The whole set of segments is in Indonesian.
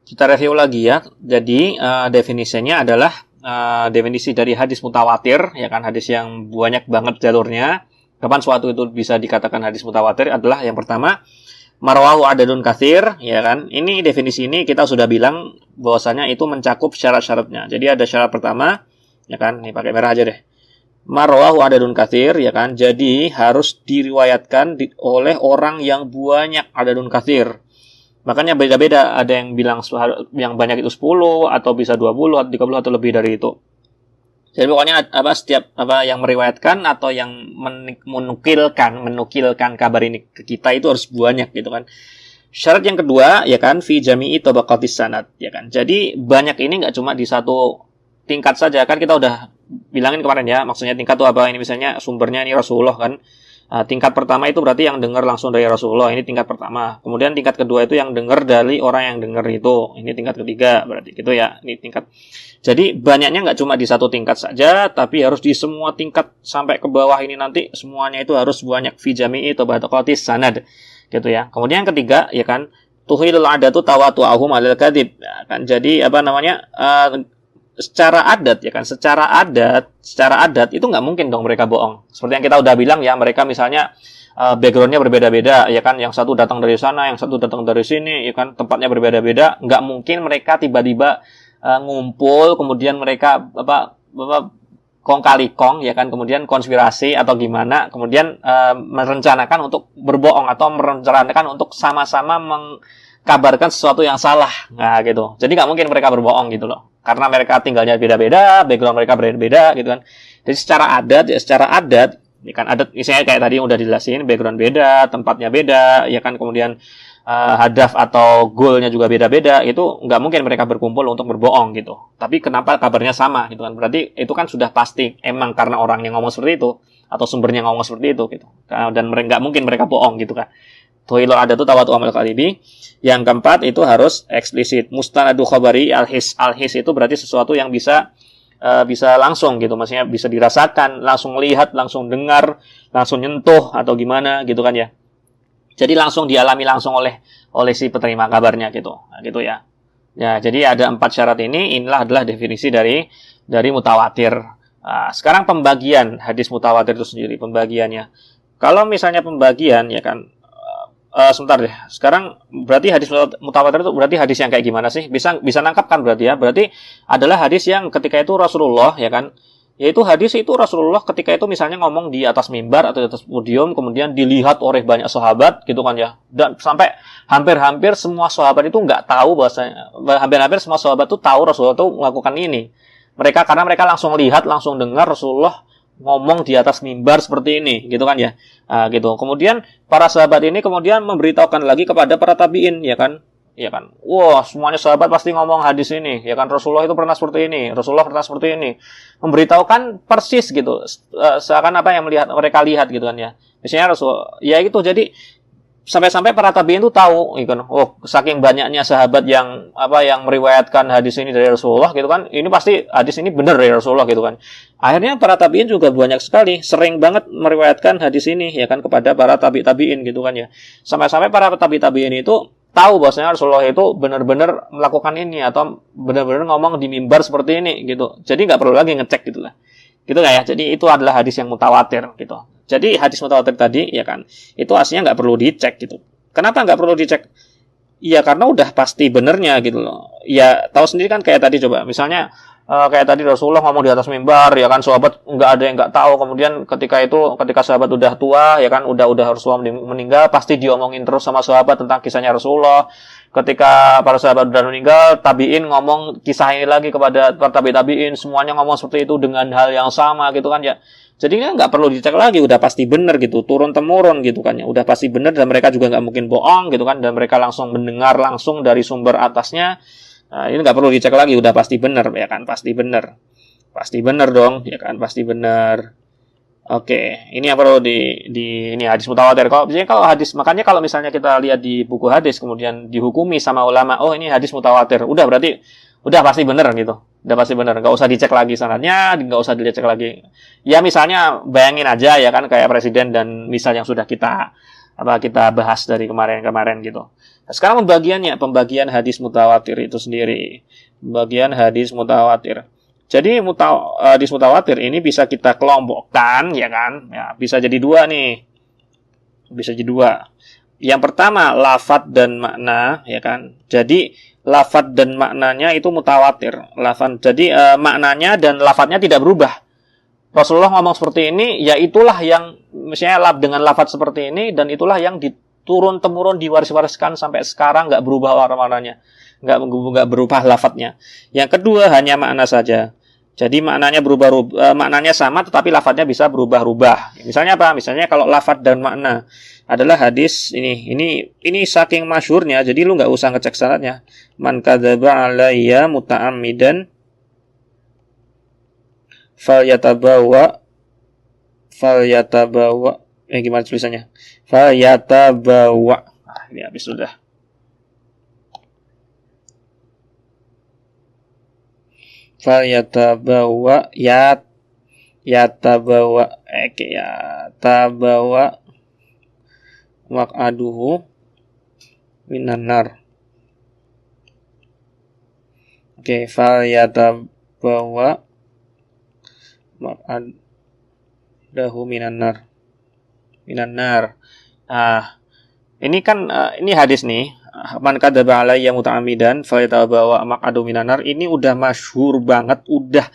Kita review lagi ya. Jadi definisinya adalah definisi dari hadis mutawatir, ya kan, hadis yang banyak banget jalurnya. Kapan suatu itu bisa dikatakan hadis mutawatir adalah yang pertama, marwahu adadun katsir, ya kan. Ini definisi ini kita sudah bilang bahwasanya itu mencakup syarat-syaratnya. Jadi ada syarat pertama, ya kan, ini pakai merah aja deh. Marwahu adadun katsir, ya kan. Jadi harus diriwayatkan oleh orang yang banyak, adadun katsir. Makanya beda-beda, ada yang bilang yang banyak itu 10 atau bisa 20 atau 30 atau lebih dari itu. Jadi pokoknya setiap yang meriwayatkan atau yang menukilkan kabar ini ke kita itu harus banyak gitu kan. Syarat yang kedua, ya kan, fi jami'i tabaqatis sanad, ya kan. Jadi banyak ini enggak cuma di satu tingkat saja, kan kita udah bilangin kemarin ya, maksudnya tingkat itu apa? Ini misalnya sumbernya ini Rasulullah kan. Tingkat pertama itu berarti yang dengar langsung dari Rasulullah, ini tingkat pertama. Kemudian tingkat kedua itu yang dengar dari orang yang dengar itu, ini tingkat ketiga berarti gitu ya. Ini tingkat. Jadi banyaknya nggak cuma di satu tingkat saja, tapi harus di semua tingkat sampai ke bawah ini nanti semuanya itu harus banyak fi jami'i tabaqatis sanad gitu ya. Kemudian yang ketiga, ya kan, tuhilul adatu tawatu'ahum 'alal kadzib, ya kan. Jadi secara adat, ya kan, secara adat itu nggak mungkin dong mereka bohong. Seperti yang kita udah bilang ya, mereka misalnya backgroundnya berbeda-beda, ya kan, yang satu datang dari sana, yang satu datang dari sini, ya kan, tempatnya berbeda-beda. Nggak mungkin mereka tiba-tiba ngumpul, kemudian mereka kong kali kong, ya kan, kemudian konspirasi atau gimana, kemudian merencanakan untuk berbohong atau merencanakan untuk sama-sama mengkabarkan sesuatu yang salah, nah gitu. Jadi nggak mungkin mereka berbohong gitu loh. Karena mereka tinggalnya beda-beda, background mereka berbeda gitu kan. Jadi secara adat, ya kan, adat misalnya kayak tadi yang udah dijelasin, background beda, tempatnya beda, ya kan, kemudian hadaf atau goalnya juga beda-beda, itu nggak mungkin mereka berkumpul untuk berbohong gitu. Tapi kenapa kabarnya sama gitu kan? Berarti itu kan sudah pasti emang karena orang yang ngomong seperti itu atau sumbernya ngomong seperti itu gitu. Dan nggak mungkin mereka bohong gitu kan. Tuhilul adatu tawatu amal qalibi. Yang keempat itu harus eksplisit. Mustanadu khabari al-his. Al-his itu berarti sesuatu yang bisa langsung gitu, maksudnya bisa dirasakan, langsung lihat, langsung dengar, langsung nyentuh atau gimana gitu kan ya. Jadi langsung dialami langsung oleh si penerima kabarnya gitu. Nah, gitu ya. Ya, jadi ada 4 syarat ini, inilah adalah definisi dari mutawatir. Nah, sekarang pembagian hadis mutawatir itu sendiri, pembagiannya. Kalau misalnya pembagian, ya kan, sebentar deh. Sekarang berarti hadis mutawatir itu berarti hadis yang kayak gimana sih? Bisa nangkap kan berarti ya? Berarti adalah hadis yang ketika itu Rasulullah, ya kan? Yaitu hadis itu Rasulullah ketika itu misalnya ngomong di atas mimbar atau di atas podium, kemudian dilihat oleh banyak sahabat gitu kan ya. Dan sampai hampir-hampir semua sahabat itu nggak tahu bahwasanya, hampir-hampir semua sahabat itu tahu Rasulullah itu melakukan ini. Karena mereka langsung lihat, langsung dengar Rasulullah ngomong di atas mimbar seperti ini, gitu kan ya. Gitu. Kemudian para sahabat ini kemudian memberitahukan lagi kepada para tabiin, ya kan? Ya kan. Wah, semuanya sahabat pasti ngomong hadis ini, ya kan, Rasulullah itu pernah seperti ini, Rasulullah pernah seperti ini. Memberitahukan persis gitu. Seakan apa yang mereka lihat gitu kan ya. Misalnya Rasul, ya itu, jadi sampai-sampai para tabiin itu tahu, gitu kan. Oh, saking banyaknya sahabat yang meriwayatkan hadis ini dari Rasulullah gitu kan. Ini pasti hadis ini benar dari Rasulullah gitu kan. Akhirnya para tabiin juga banyak sekali, sering banget meriwayatkan hadis ini, ya kan, kepada para tabiin gitu kan ya. Sampai-sampai para tabiin itu tahu bahwasanya Rasulullah itu benar-benar melakukan ini atau benar-benar ngomong di mimbar seperti ini gitu. Jadi nggak perlu lagi ngecek gitu lah. Gitu nggak ya? Jadi itu adalah hadis yang mutawatir gitu. Jadi hadis mutawatir tadi, ya kan, itu aslinya nggak perlu dicek gitu. Kenapa nggak perlu dicek? Ya karena udah pasti benernya gitu loh. Ya tahu sendiri kan, kayak tadi coba misalnya kayak tadi Rasulullah ngomong di atas mimbar, ya kan, sahabat nggak ada yang nggak tahu. Kemudian ketika sahabat udah tua, ya kan, udah Rasulullah meninggal, pasti diomongin terus sama sahabat tentang kisahnya Rasulullah. Ketika para sahabat udah meninggal, tabiin ngomong kisah ini lagi kepada para tabiin, semuanya ngomong seperti itu dengan hal yang sama gitu kan ya. Jadinya nggak perlu dicek lagi, udah pasti benar gitu, turun temurun gitu kan ya, udah pasti benar, dan mereka juga nggak mungkin bohong gitu kan, dan mereka langsung mendengar langsung dari sumber atasnya. Nah, ini nggak perlu dicek lagi, udah pasti benar, ya kan, pasti benar dong, ya kan, pasti benar. Oke, ini yang perlu ini hadis mutawatir. Kalau hadis, makanya kalau misalnya kita lihat di buku hadis kemudian dihukumi sama ulama, oh ini hadis mutawatir, udah berarti udah pasti benar gitu. Udah pasti benar, nggak usah dicek lagi sanadnya, nggak usah dicek lagi. Ya misalnya bayangin aja, ya kan, kayak presiden dan misal yang sudah kita apa kita bahas dari kemarin-kemarin gitu. Nah, sekarang pembagian hadis mutawatir itu sendiri. Pembagian hadis mutawatir. Jadi hadis mutawatir ini bisa kita kelompokkan, ya kan? Ya, bisa jadi dua nih. Bisa jadi dua. Yang pertama lafadz dan makna, ya kan? Jadi lafadz dan maknanya itu mutawatir. Jadi maknanya dan lafadznya tidak berubah. Rasulullah ngomong seperti ini, ya itulah yang misalnya dengan lafadz seperti ini dan itulah yang turun-temurun diwaris-wariskan sampai sekarang, nggak berubah warna-warnanya, nggak berubah lafadznya. Yang kedua hanya makna saja. Jadi maknanya maknanya sama tetapi lafadznya bisa berubah-ubah. Misalnya apa? Misalnya kalau lafadz dan makna adalah hadis ini saking masyhurnya, jadi lu nggak usah ngecek sanadnya. Man kadzaba alayya muta'ammidan falyatabawa gimana tulisannya? Falyatabawa. Ini habis sudah. Falyatabawa yatabawa maq'aduhu minan nar. Oke, falyatabawa maq'adahu minan nar. Ini kan ini hadis nih. Man kadzaba alayya muta'ammidan falyatabawa maq'adahu minan nar. Ini udah masyhur banget, udah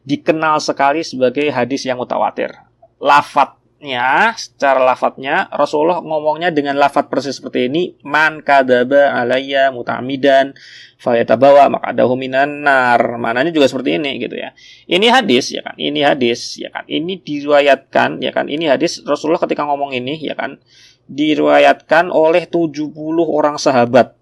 dikenal sekali sebagai hadis yang mutawatir. Secara lafadznya Rasulullah ngomongnya dengan lafadz persis seperti ini, man kadzaba alayya muta'ammidan falyatabawa maq'adahu minan nar. Maknanya juga seperti ini gitu ya. Ini hadis ya kan. Ini diriwayatkan ya kan. Ini hadis Rasulullah ketika ngomong ini ya kan diriwayatkan oleh 70 orang sahabat.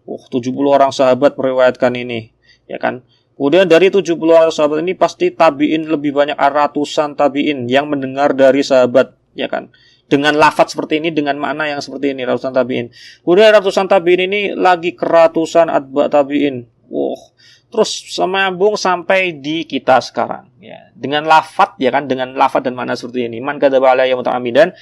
70 orang sahabat meriwayatkan ini ya kan. Kemudian dari 70 orang sahabat ini pasti tabi'in lebih banyak, ratusan tabi'in yang mendengar dari sahabat, ya kan? Dengan lafadz seperti ini, dengan makna yang seperti ini, ratusan tabi'in. Kemudian ratusan tabi'in ini lagi ke ratusan atba' tabi'in. Terus sambung sampai di kita sekarang, ya. Dengan lafadz, ya kan? Dengan lafadz dan makna seperti ini. Man kadzaba alayya muta'ammidan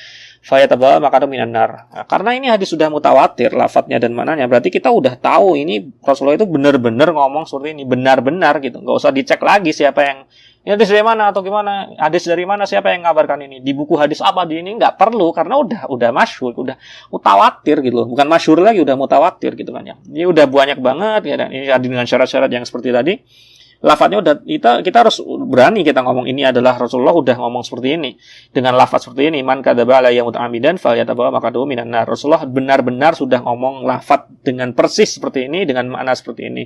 falyatabawa maq'adahu minan nar. Nah, karena ini hadis sudah mutawatir lafadznya dan maknanya, berarti kita udah tahu ini Rasulullah itu benar-benar ngomong seperti ini, benar-benar gitu. Enggak usah dicek lagi siapa yang ini hadis dari mana atau gimana, hadis dari mana, siapa yang ngabarkan ini, di buku hadis apa, di ini nggak perlu karena udah masyhur, udah mutawatir gitu loh. Bukan masyhur lagi, udah mutawatir gitu kan ya. Ini udah banyak banget ya, dan ini dengan syarat-syarat yang seperti tadi. Lafadznya udah kita harus berani kita ngomong ini adalah Rasulullah udah ngomong seperti ini dengan lafadz seperti ini, man kadzaba alayya muta'ammidan falyatabawa maq'adahu minan nar. Rasulullah benar-benar sudah ngomong lafadz dengan persis seperti ini, dengan makna seperti ini.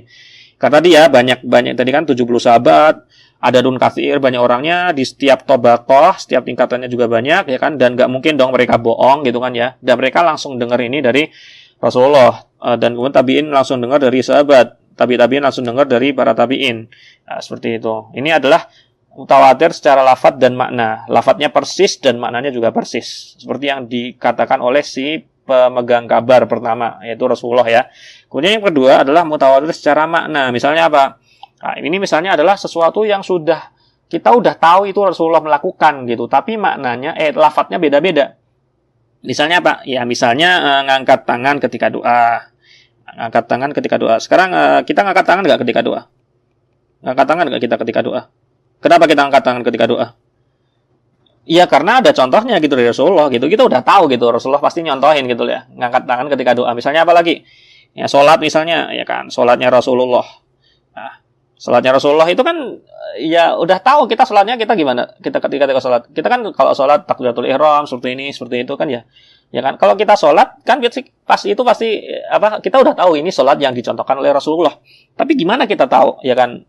Kata dia banyak tadi kan 70 sahabat, ada dun katsir, banyak orangnya di setiap tabaqah, setiap tingkatannya juga banyak ya kan, dan nggak mungkin dong mereka bohong gitu kan ya. Dan mereka langsung dengar ini dari Rasulullah, dan kemudian tabi'in langsung dengar dari sahabat. Tabi'in langsung dengar dari para tabi'in. Nah, seperti itu. Ini adalah mutawatir secara lafadz dan makna. Lafadznya persis dan maknanya juga persis. Seperti yang dikatakan oleh si pemegang kabar pertama, yaitu Rasulullah ya. Kemudian yang kedua adalah mutawatir secara makna. Misalnya apa? Nah, ini misalnya adalah sesuatu yang kita udah tahu itu Rasulullah melakukan gitu, tapi maknanya lafadznya beda-beda. Misalnya apa? Ya misalnya ngangkat tangan ketika doa. Sekarang kita ngangkat tangan nggak ketika doa? Ngangkat tangan nggak kita ketika doa? Kenapa kita angkat tangan ketika doa? Iya karena ada contohnya gitu dari Rasulullah gitu. Kita udah tahu gitu Rasulullah pasti nyontohin gitu ya. Ngangkat tangan ketika doa. Misalnya apa lagi? Ya sholat misalnya ya kan. Sholatnya Rasulullah. Nah, sholatnya Rasulullah itu kan ya udah tahu kita sholatnya kita gimana? Kita ketika sholat. Kita kan kalau sholat takbiratul ihram seperti itu kan ya. Ya kan, kalau kita sholat kan pasti kita udah tahu ini sholat yang dicontohkan oleh Rasulullah. Tapi gimana kita tahu, ya kan?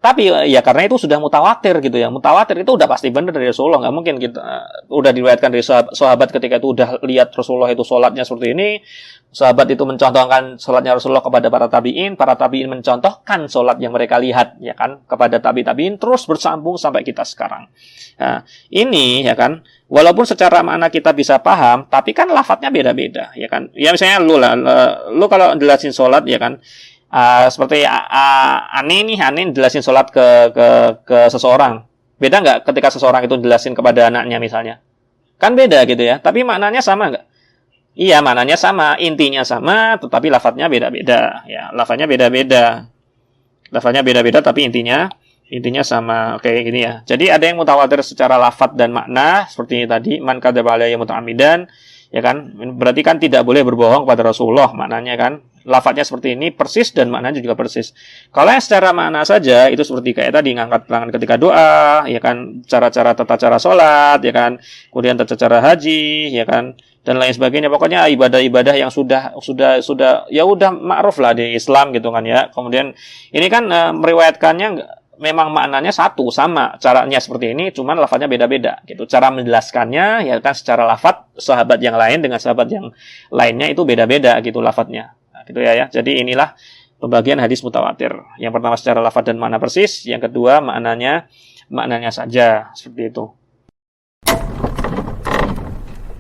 Tapi ya karena itu sudah mutawatir gitu ya. Mutawatir itu udah pasti benar dari Rasulullah. Nggak mungkin kita udah diriwayatkan dari sahabat ketika itu udah lihat Rasulullah itu sholatnya seperti ini. Sahabat itu mencontohkan sholatnya Rasulullah kepada para tabi'in mencontohkan sholat yang mereka lihat ya kan kepada tabi'in terus bersambung sampai kita sekarang. Nah, ini ya kan walaupun secara makna kita bisa paham, tapi kan lafadznya beda-beda ya kan. Ya misalnya lu kalau jelasin sholat ya kan. Seperti Ani jelasin sholat ke seseorang. Beda nggak ketika seseorang itu jelasin kepada anaknya misalnya? Kan beda gitu ya. Tapi maknanya sama nggak? Iya, maknanya sama, intinya sama, tetapi lafadznya beda-beda. Ya, lafadznya beda-beda. Lafadznya beda-beda, tapi intinya sama. Oke, gini ya. Jadi ada yang mutawatir secara lafadz dan makna, seperti tadi, man kadzaba alayya muta'ammidan, ya kan? Berarti kan tidak boleh berbohong kepada Rasulullah, maknanya kan. Lafadznya seperti ini persis dan maknanya juga persis. Kalau yang secara makna saja itu seperti kayak tadi ngangkat tangan ketika doa, ya kan, cara-cara tata cara sholat, ya kan, kemudian tata cara haji, ya kan, dan lain sebagainya. Pokoknya ibadah-ibadah yang sudah ya udah ma'ruf lah di Islam gitu kan ya. Kemudian ini kan meriwayatkannya memang maknanya satu sama, caranya seperti ini, cuman lafadznya beda-beda gitu. Cara menjelaskannya ya kan secara lafadz sahabat yang lain dengan sahabat yang lainnya itu beda-beda gitu lafadznya. Nah, gitu ya. Jadi inilah pembagian hadis mutawatir. Yang pertama secara lafadz dan makna persis, yang kedua maknanya saja seperti itu.